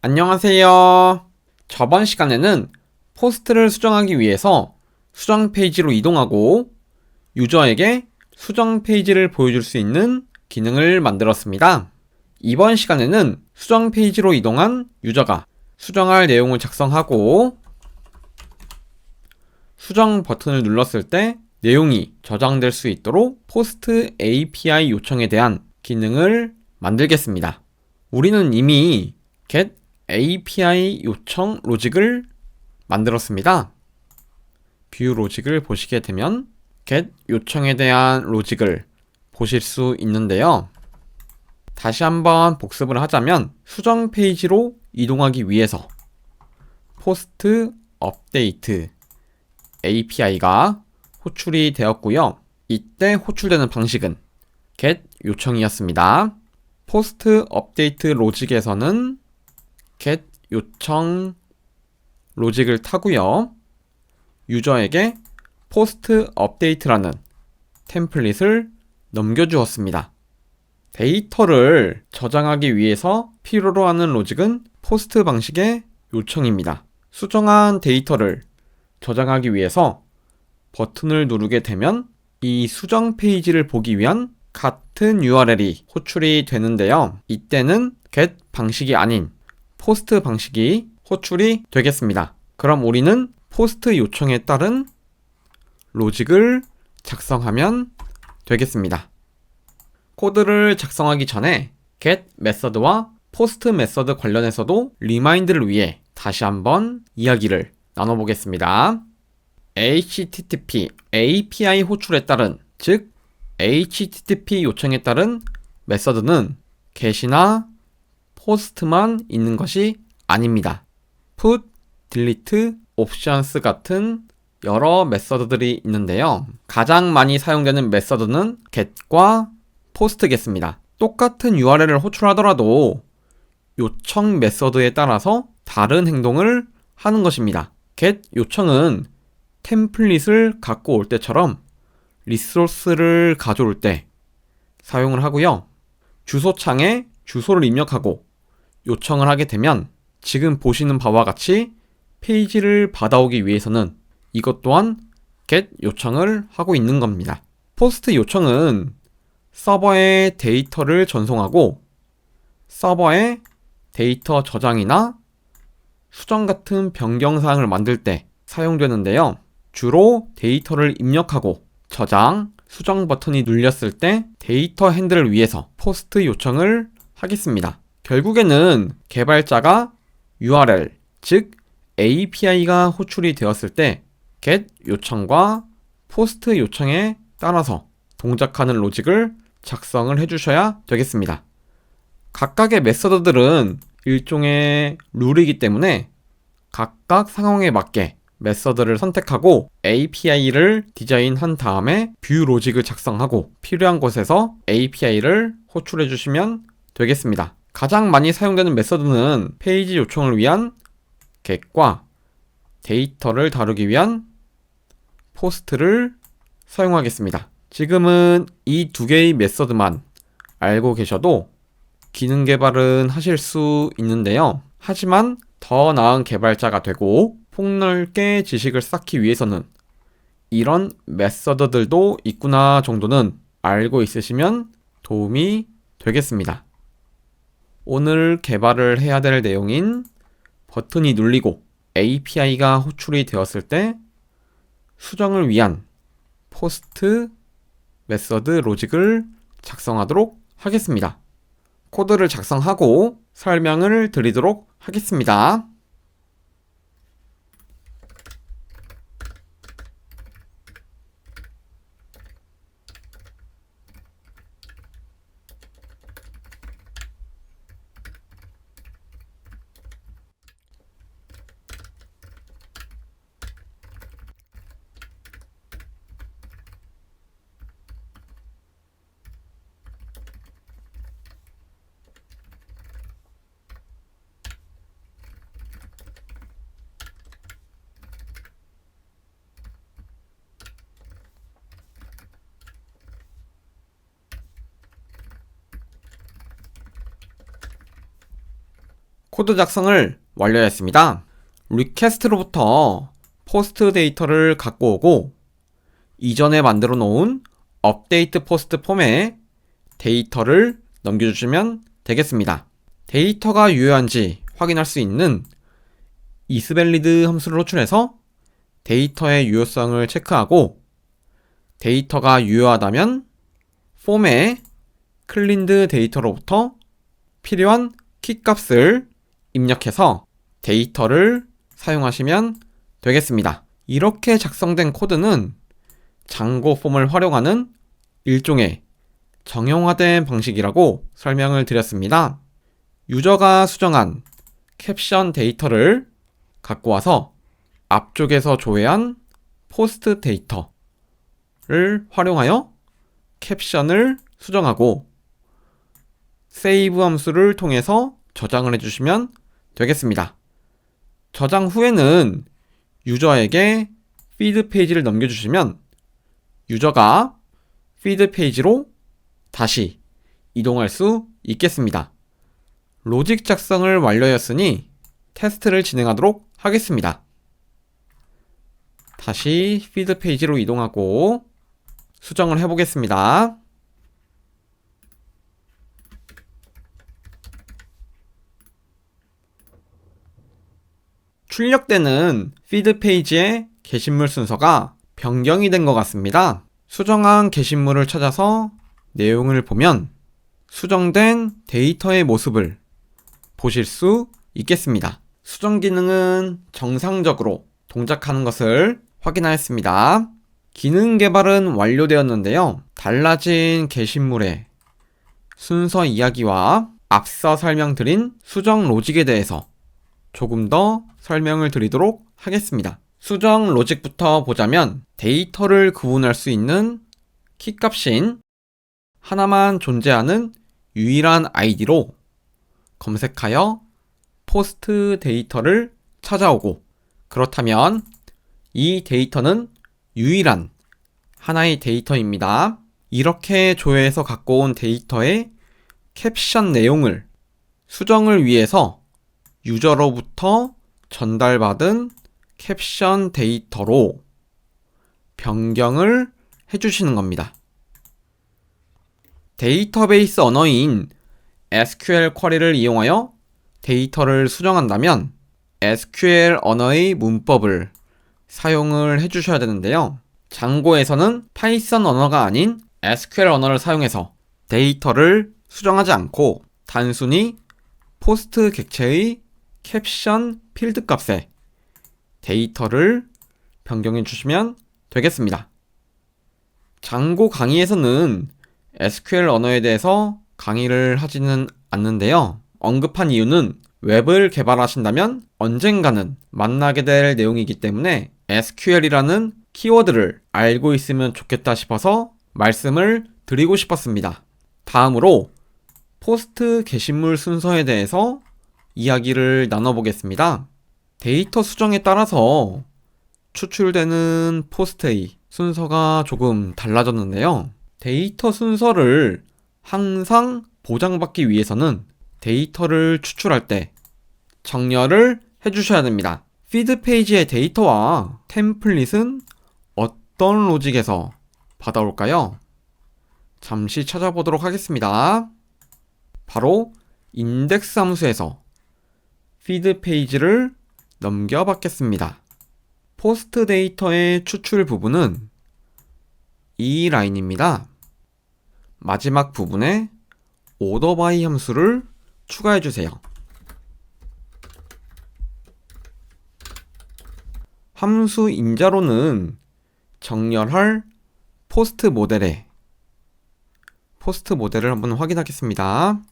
안녕하세요. 저번 시간에는 포스트를 수정하기 위해서 수정 페이지로 이동하고 유저에게 수정 페이지를 보여줄 수 있는 기능을 만들었습니다. 이번 시간에는 수정 페이지로 이동한 유저가 수정할 내용을 작성하고 수정 버튼을 눌렀을 때 내용이 저장될 수 있도록 포스트 API 요청에 대한 기능을 만들겠습니다. 우리는 이미 get API 요청 로직을 만들었습니다. 뷰 로직을 보시게 되면 get 요청에 대한 로직을 보실 수 있는데요. 다시 한번 복습을 하자면 수정 페이지로 이동하기 위해서 포스트 업데이트 API가 호출이 되었고요. 이때 호출되는 방식은 get 요청이었습니다. 포스트 업데이트 로직에서는 get 요청 로직을 타고요. 유저에게 포스트 업데이트라는 템플릿을 넘겨주었습니다. 데이터를 저장하기 위해서 필요로 하는 로직은 포스트 방식의 요청입니다. 수정한 데이터를 저장하기 위해서 버튼을 누르게 되면 이 수정 페이지를 보기 위한 같은 URL이 호출이 되는데요. 이때는 get 방식이 아닌 포스트 방식이 호출이 되겠습니다. 그럼 우리는 포스트 요청에 따른 로직을 작성하면 되겠습니다. 코드를 작성하기 전에 get 메서드와 포스트 메서드 관련해서도 리마인드를 위해 다시 한번 이야기를 나눠보겠습니다. HTTP API 호출에 따른, 즉 HTTP 요청에 따른 메서드는 get이나 post만 있는 것이 아닙니다. put, delete, options 같은 여러 메서드들이 있는데요. 가장 많이 사용되는 메서드는 get과 post겠습니다. 똑같은 URL을 호출하더라도 요청 메서드에 따라서 다른 행동을 하는 것입니다. get 요청은 템플릿을 갖고 올 때처럼 리소스를 가져올 때 사용을 하고요. 주소창에 주소를 입력하고 요청을 하게 되면 지금 보시는 바와 같이 페이지를 받아오기 위해서는 이것 또한 get 요청을 하고 있는 겁니다. 포스트 요청은 서버에 데이터를 전송하고 서버에 데이터 저장이나 수정 같은 변경사항을 만들 때 사용되는데요. 주로 데이터를 입력하고 저장, 수정 버튼이 눌렸을 때 데이터 핸들을 위해서 포스트 요청을 하겠습니다. 결국에는 개발자가 URL, 즉 API가 호출이 되었을 때 get 요청과 포스트 요청에 따라서 동작하는 로직을 작성을 해주셔야 되겠습니다. 각각의 메서드들은 일종의 룰이기 때문에 각각 상황에 맞게 메서드를 선택하고 API를 디자인한 다음에 뷰 로직을 작성하고 필요한 곳에서 API를 호출해 주시면 되겠습니다. 가장 많이 사용되는 메서드는 페이지 요청을 위한 get과 데이터를 다루기 위한 post를 사용하겠습니다. 지금은 이 두 개의 메서드만 알고 계셔도 기능 개발은 하실 수 있는데요. 하지만 더 나은 개발자가 되고 폭넓게 지식을 쌓기 위해서는 이런 메서드들도 있구나 정도는 알고 있으시면 도움이 되겠습니다. 오늘 개발을 해야 될 내용인 버튼이 눌리고 API가 호출이 되었을 때 수정을 위한 포스트 메서드 로직을 작성하도록 하겠습니다. 코드를 작성하고 설명을 드리도록 하겠습니다. 코드 작성을 완료했습니다. 리퀘스트로부터 포스트 데이터를 갖고 오고 이전에 만들어 놓은 업데이트 포스트 폼에 데이터를 넘겨주시면 되겠습니다. 데이터가 유효한지 확인할 수 있는 isValid 함수를 호출해서 데이터의 유효성을 체크하고 데이터가 유효하다면 폼에 클린드 데이터로부터 필요한 키값을 입력해서 데이터를 사용하시면 되겠습니다. 이렇게 작성된 코드는 장고 폼을 활용하는 일종의 정형화된 방식이라고 설명을 드렸습니다. 유저가 수정한 캡션 데이터를 갖고 와서 앞쪽에서 조회한 포스트 데이터를 활용하여 캡션을 수정하고 세이브 함수를 통해서 저장을 해주시면 되겠습니다. 저장 후에는 유저에게 피드 페이지를 넘겨주시면 유저가 피드 페이지로 다시 이동할 수 있겠습니다. 로직 작성을 완료했으니 테스트를 진행하도록 하겠습니다. 다시 피드 페이지로 이동하고 수정을 해보겠습니다. 출력되는 피드 페이지의 게시물 순서가 변경이 된 것 같습니다. 수정한 게시물을 찾아서 내용을 보면 수정된 데이터의 모습을 보실 수 있겠습니다. 수정 기능은 정상적으로 동작하는 것을 확인하였습니다. 기능 개발은 완료되었는데요. 달라진 게시물의 순서 이야기와 앞서 설명드린 수정 로직에 대해서 조금 더 설명을 드리도록 하겠습니다. 수정 로직부터 보자면 데이터를 구분할 수 있는 키값인 하나만 존재하는 유일한 아이디로 검색하여 포스트 데이터를 찾아오고 그렇다면 이 데이터는 유일한 하나의 데이터입니다. 이렇게 조회해서 갖고 온 데이터의 캡션 내용을 수정을 위해서 유저로부터 전달받은 캡션 데이터로 변경을 해주시는 겁니다. 데이터베이스 언어인 SQL 쿼리를 이용하여 데이터를 수정한다면 SQL 언어의 문법을 사용을 해주셔야 되는데요. 장고에서는 파이썬 언어가 아닌 SQL 언어를 사용해서 데이터를 수정하지 않고 단순히 포스트 객체의 캡션 필드 값에 데이터를 변경해 주시면 되겠습니다. 장고 강의에서는 SQL 언어에 대해서 강의를 하지는 않는데요. 언급한 이유는 웹을 개발하신다면 언젠가는 만나게 될 내용이기 때문에 SQL이라는 키워드를 알고 있으면 좋겠다 싶어서 말씀을 드리고 싶었습니다. 다음으로 포스트 게시물 순서에 대해서 이야기를 나눠보겠습니다. 데이터 수정에 따라서 추출되는 포스트의 순서가 조금 달라졌는데요. 데이터 순서를 항상 보장받기 위해서는 데이터를 추출할 때 정렬을 해주셔야 됩니다. 피드 페이지의 데이터와 템플릿은 어떤 로직에서 받아올까요? 잠시 찾아보도록 하겠습니다. 바로 인덱스 함수에서 피드 페이지를 넘겨받겠습니다. 포스트 데이터의 추출 부분은 이 라인입니다. 마지막 부분에 order by 함수를 추가해 주세요. 함수 인자로는 정렬할 포스트 모델을 한번 확인하겠습니다.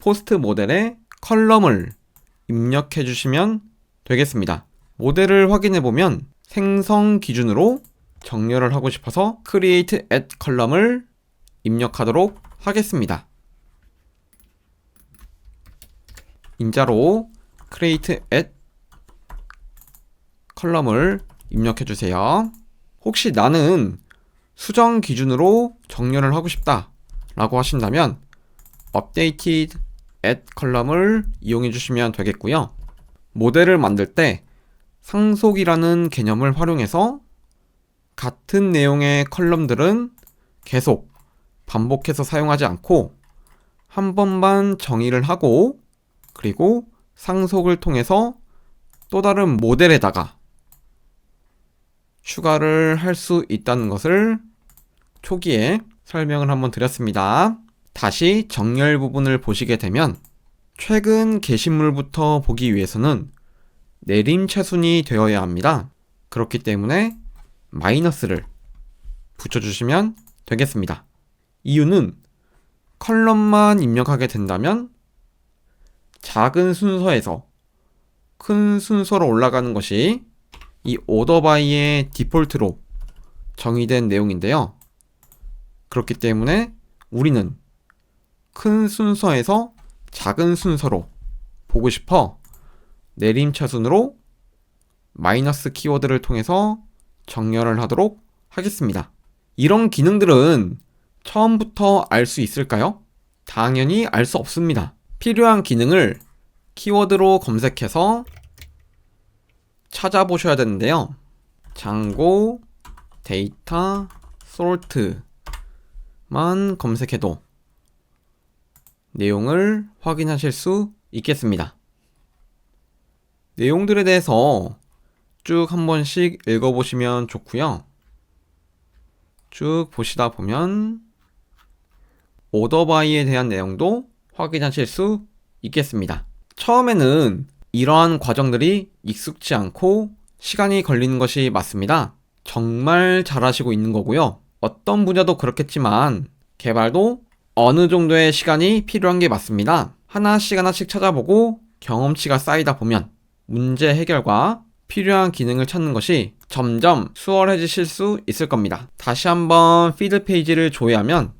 포스트 모델에 컬럼을 입력해 주시면 되겠습니다. 모델을 확인해 보면 생성 기준으로 정렬을 하고 싶어서 create at 컬럼을 입력하도록 하겠습니다. 인자로 create at 컬럼을 입력해 주세요. 혹시 나는 수정 기준으로 정렬을 하고 싶다 라고 하신다면 updated add 컬럼을 이용해 주시면 되겠고요. 모델을 만들 때 상속이라는 개념을 활용해서 같은 내용의 컬럼들은 계속 반복해서 사용하지 않고 한 번만 정의를 하고 그리고 상속을 통해서 또 다른 모델에다가 추가를 할 수 있다는 것을 초기에 설명을 한번 드렸습니다. 다시 정렬 부분을 보시게 되면 최근 게시물부터 보기 위해서는 내림차순이 되어야 합니다. 그렇기 때문에 마이너스를 붙여주시면 되겠습니다. 이유는 컬럼만 입력하게 된다면 작은 순서에서 큰 순서로 올라가는 것이 이 오더 바이의 디폴트로 정의된 내용인데요. 그렇기 때문에 우리는 큰 순서에서 작은 순서로 보고 싶어 내림차순으로 마이너스 키워드를 통해서 정렬을 하도록 하겠습니다. 이런 기능들은 처음부터 알 수 있을까요? 당연히 알 수 없습니다. 필요한 기능을 키워드로 검색해서 찾아보셔야 되는데요. 장고, 데이터, 솔트만 검색해도 내용을 확인하실 수 있겠습니다. 내용들에 대해서 쭉 한 번씩 읽어보시면 좋고요. 쭉 보시다 보면 오더바이에 대한 내용도 확인하실 수 있겠습니다. 처음에는 이러한 과정들이 익숙치 않고 시간이 걸리는 것이 맞습니다. 정말 잘하시고 있는 거고요. 어떤 분야도 그렇겠지만 개발도 어느 정도의 시간이 필요한 게 맞습니다. 하나씩 하나씩 찾아보고 경험치가 쌓이다 보면 문제 해결과 필요한 기능을 찾는 것이 점점 수월해지실 수 있을 겁니다. 다시 한번 피드 페이지를 조회하면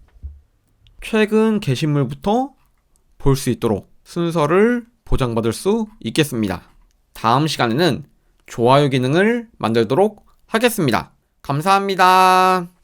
최근 게시물부터 볼 수 있도록 순서를 보장받을 수 있겠습니다. 다음 시간에는 좋아요 기능을 만들도록 하겠습니다. 감사합니다.